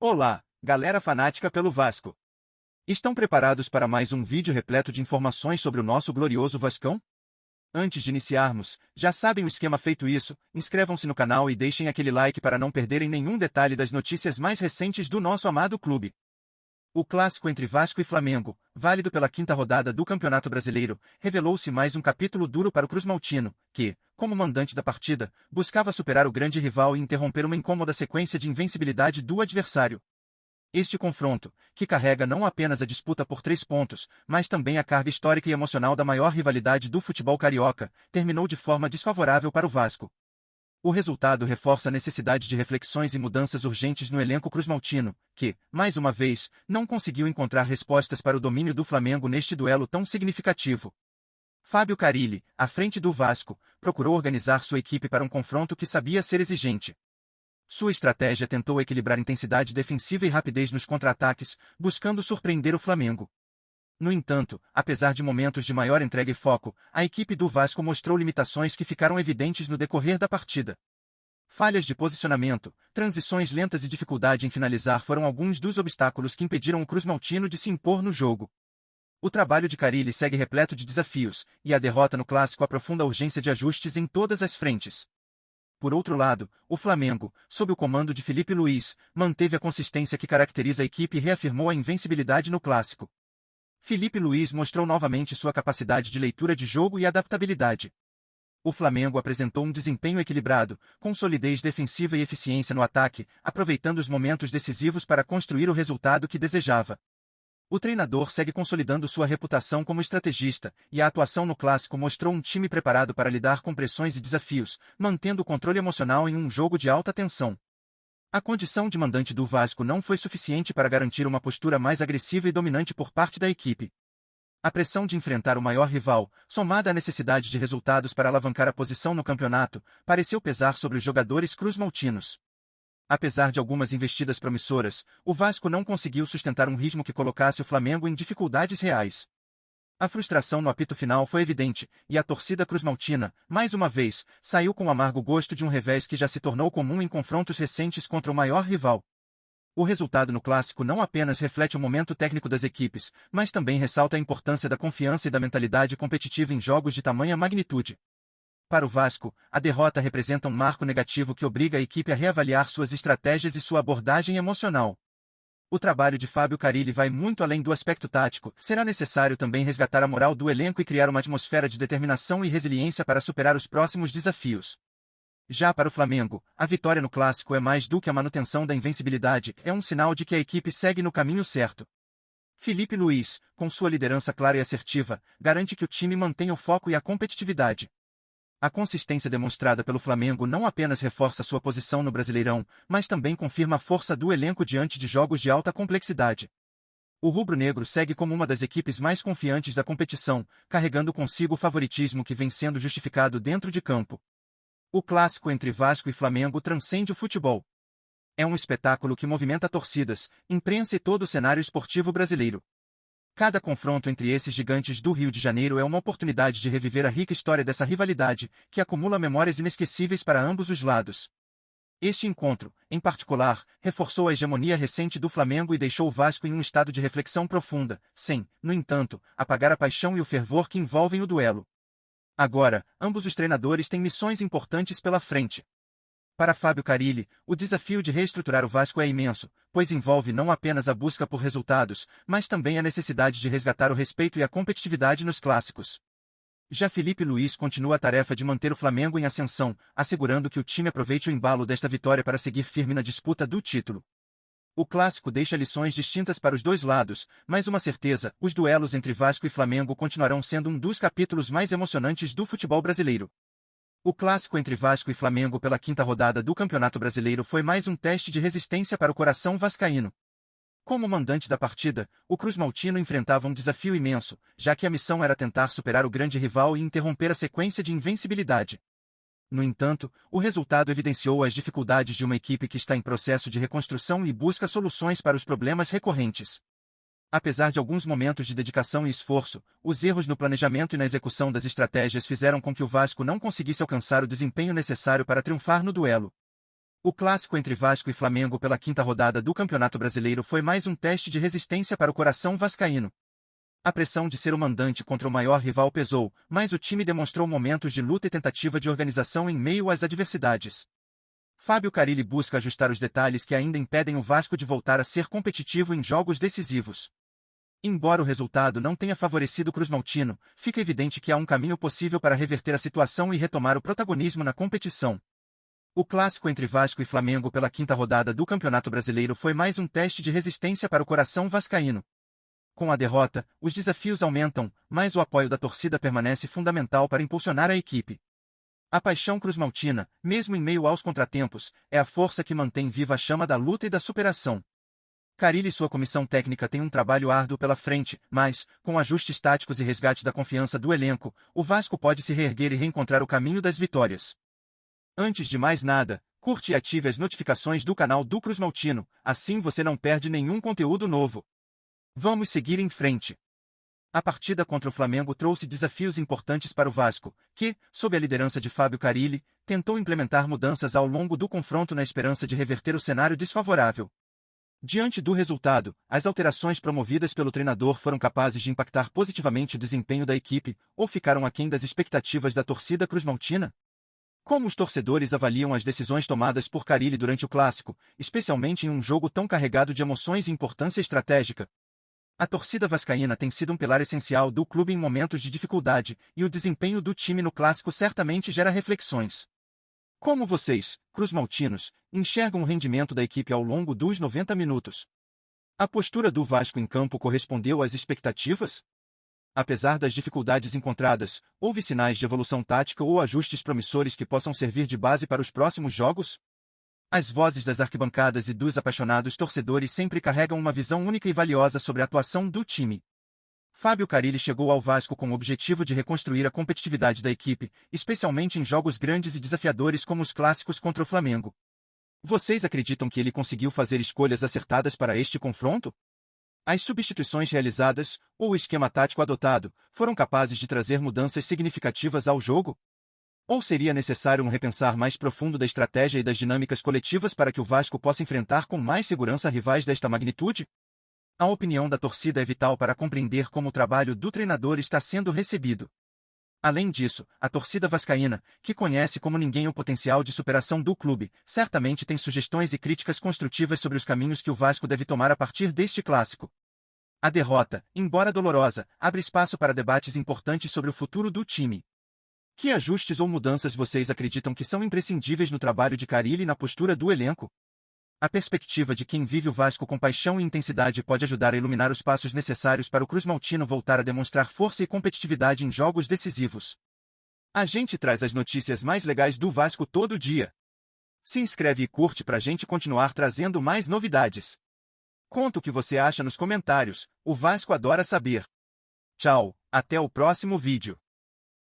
Olá, galera fanática pelo Vasco. Estão preparados para mais um vídeo repleto de informações sobre o nosso glorioso Vascão? Antes de iniciarmos, já sabem o esquema. Feito isso, inscrevam-se no canal e deixem aquele like para não perderem nenhum detalhe das notícias mais recentes do nosso amado clube. O clássico entre Vasco e Flamengo, válido pela quinta rodada do Campeonato Brasileiro, revelou-se mais um capítulo duro para o Cruzmaltino, que, como mandante da partida, buscava superar o grande rival e interromper uma incômoda sequência de invencibilidade do adversário. Este confronto, que carrega não apenas a disputa por 3 pontos, mas também a carga histórica e emocional da maior rivalidade do futebol carioca, terminou de forma desfavorável para o Vasco. O resultado reforça a necessidade de reflexões e mudanças urgentes no elenco cruzmaltino, que, mais uma vez, não conseguiu encontrar respostas para o domínio do Flamengo neste duelo tão significativo. Fábio Carille, à frente do Vasco, procurou organizar sua equipe para um confronto que sabia ser exigente. Sua estratégia tentou equilibrar intensidade defensiva e rapidez nos contra-ataques, buscando surpreender o Flamengo. No entanto, apesar de momentos de maior entrega e foco, a equipe do Vasco mostrou limitações que ficaram evidentes no decorrer da partida. Falhas de posicionamento, transições lentas e dificuldade em finalizar foram alguns dos obstáculos que impediram o Cruzmaltino de se impor no jogo. O trabalho de Carille segue repleto de desafios, e a derrota no clássico aprofunda a urgência de ajustes em todas as frentes. Por outro lado, o Flamengo, sob o comando de Filipe Luís, manteve a consistência que caracteriza a equipe e reafirmou a invencibilidade no clássico. Filipe Luís mostrou novamente sua capacidade de leitura de jogo e adaptabilidade. O Flamengo apresentou um desempenho equilibrado, com solidez defensiva e eficiência no ataque, aproveitando os momentos decisivos para construir o resultado que desejava. O treinador segue consolidando sua reputação como estrategista, e a atuação no clássico mostrou um time preparado para lidar com pressões e desafios, mantendo o controle emocional em um jogo de alta tensão. A condição de mandante do Vasco não foi suficiente para garantir uma postura mais agressiva e dominante por parte da equipe. A pressão de enfrentar o maior rival, somada à necessidade de resultados para alavancar a posição no campeonato, pareceu pesar sobre os jogadores cruzmaltinos. Apesar de algumas investidas promissoras, o Vasco não conseguiu sustentar um ritmo que colocasse o Flamengo em dificuldades reais. A frustração no apito final foi evidente, e a torcida cruzmaltina, mais uma vez, saiu com o amargo gosto de um revés que já se tornou comum em confrontos recentes contra o maior rival. O resultado no clássico não apenas reflete o momento técnico das equipes, mas também ressalta a importância da confiança e da mentalidade competitiva em jogos de tamanha magnitude. Para o Vasco, a derrota representa um marco negativo que obriga a equipe a reavaliar suas estratégias e sua abordagem emocional. O trabalho de Fábio Carille vai muito além do aspecto tático. Será necessário também resgatar a moral do elenco e criar uma atmosfera de determinação e resiliência para superar os próximos desafios. Já para o Flamengo, a vitória no clássico é mais do que a manutenção da invencibilidade, é um sinal de que a equipe segue no caminho certo. Filipe Luís, com sua liderança clara e assertiva, garante que o time mantenha o foco e a competitividade. A consistência demonstrada pelo Flamengo não apenas reforça sua posição no Brasileirão, mas também confirma a força do elenco diante de jogos de alta complexidade. O rubro-negro segue como uma das equipes mais confiantes da competição, carregando consigo o favoritismo que vem sendo justificado dentro de campo. O clássico entre Vasco e Flamengo transcende o futebol. É um espetáculo que movimenta torcidas, imprensa e todo o cenário esportivo brasileiro. Cada confronto entre esses gigantes do Rio de Janeiro é uma oportunidade de reviver a rica história dessa rivalidade, que acumula memórias inesquecíveis para ambos os lados. Este encontro, em particular, reforçou a hegemonia recente do Flamengo e deixou o Vasco em um estado de reflexão profunda, sem, no entanto, apagar a paixão e o fervor que envolvem o duelo. Agora, ambos os treinadores têm missões importantes pela frente. Para Fábio Carille, o desafio de reestruturar o Vasco é imenso, pois envolve não apenas a busca por resultados, mas também a necessidade de resgatar o respeito e a competitividade nos clássicos. Já Filipe Luís continua a tarefa de manter o Flamengo em ascensão, assegurando que o time aproveite o embalo desta vitória para seguir firme na disputa do título. O clássico deixa lições distintas para os dois lados, mas uma certeza, os duelos entre Vasco e Flamengo continuarão sendo um dos capítulos mais emocionantes do futebol brasileiro. O clássico entre Vasco e Flamengo pela quinta rodada do Campeonato Brasileiro foi mais um teste de resistência para o coração vascaíno. Como mandante da partida, o cruzmaltino enfrentava um desafio imenso, já que a missão era tentar superar o grande rival e interromper a sequência de invencibilidade. No entanto, o resultado evidenciou as dificuldades de uma equipe que está em processo de reconstrução e busca soluções para os problemas recorrentes. Apesar de alguns momentos de dedicação e esforço, os erros no planejamento e na execução das estratégias fizeram com que o Vasco não conseguisse alcançar o desempenho necessário para triunfar no duelo. O clássico entre Vasco e Flamengo pela quinta rodada do Campeonato Brasileiro foi mais um teste de resistência para o coração vascaíno. A pressão de ser o mandante contra o maior rival pesou, mas o time demonstrou momentos de luta e tentativa de organização em meio às adversidades. Fábio Carille busca ajustar os detalhes que ainda impedem o Vasco de voltar a ser competitivo em jogos decisivos. Embora o resultado não tenha favorecido o cruzmaltino, fica evidente que há um caminho possível para reverter a situação e retomar o protagonismo na competição. O clássico entre Vasco e Flamengo pela quinta rodada do Campeonato Brasileiro foi mais um teste de resistência para o coração vascaíno. Com a derrota, os desafios aumentam, mas o apoio da torcida permanece fundamental para impulsionar a equipe. A paixão cruzmaltina, mesmo em meio aos contratempos, é a força que mantém viva a chama da luta e da superação. Carille e sua comissão técnica têm um trabalho árduo pela frente, mas, com ajustes táticos e resgate da confiança do elenco, o Vasco pode se reerguer e reencontrar o caminho das vitórias. Antes de mais nada, curte e ative as notificações do canal do Cruzmaltino, assim você não perde nenhum conteúdo novo. Vamos seguir em frente. A partida contra o Flamengo trouxe desafios importantes para o Vasco, que, sob a liderança de Fábio Carille, tentou implementar mudanças ao longo do confronto na esperança de reverter o cenário desfavorável. Diante do resultado, as alterações promovidas pelo treinador foram capazes de impactar positivamente o desempenho da equipe, ou ficaram aquém das expectativas da torcida cruzmaltina? Como os torcedores avaliam as decisões tomadas por Carille durante o clássico, especialmente em um jogo tão carregado de emoções e importância estratégica? A torcida vascaína tem sido um pilar essencial do clube em momentos de dificuldade, e o desempenho do time no clássico certamente gera reflexões. Como vocês, cruzmaltinos, enxergam o rendimento da equipe ao longo dos 90 minutos? A postura do Vasco em campo correspondeu às expectativas? Apesar das dificuldades encontradas, houve sinais de evolução tática ou ajustes promissores que possam servir de base para os próximos jogos? As vozes das arquibancadas e dos apaixonados torcedores sempre carregam uma visão única e valiosa sobre a atuação do time. Fábio Carille chegou ao Vasco com o objetivo de reconstruir a competitividade da equipe, especialmente em jogos grandes e desafiadores como os clássicos contra o Flamengo. Vocês acreditam que ele conseguiu fazer escolhas acertadas para este confronto? As substituições realizadas, ou o esquema tático adotado, foram capazes de trazer mudanças significativas ao jogo? Ou seria necessário um repensar mais profundo da estratégia e das dinâmicas coletivas para que o Vasco possa enfrentar com mais segurança rivais desta magnitude? A opinião da torcida é vital para compreender como o trabalho do treinador está sendo recebido. Além disso, a torcida vascaína, que conhece como ninguém o potencial de superação do clube, certamente tem sugestões e críticas construtivas sobre os caminhos que o Vasco deve tomar a partir deste clássico. A derrota, embora dolorosa, abre espaço para debates importantes sobre o futuro do time. Que ajustes ou mudanças vocês acreditam que são imprescindíveis no trabalho de Carille e na postura do elenco? A perspectiva de quem vive o Vasco com paixão e intensidade pode ajudar a iluminar os passos necessários para o cruzmaltino voltar a demonstrar força e competitividade em jogos decisivos. A gente traz as notícias mais legais do Vasco todo dia. Se inscreve e curte pra gente continuar trazendo mais novidades. Conta o que você acha nos comentários, o Vasco adora saber. Tchau, até o próximo vídeo.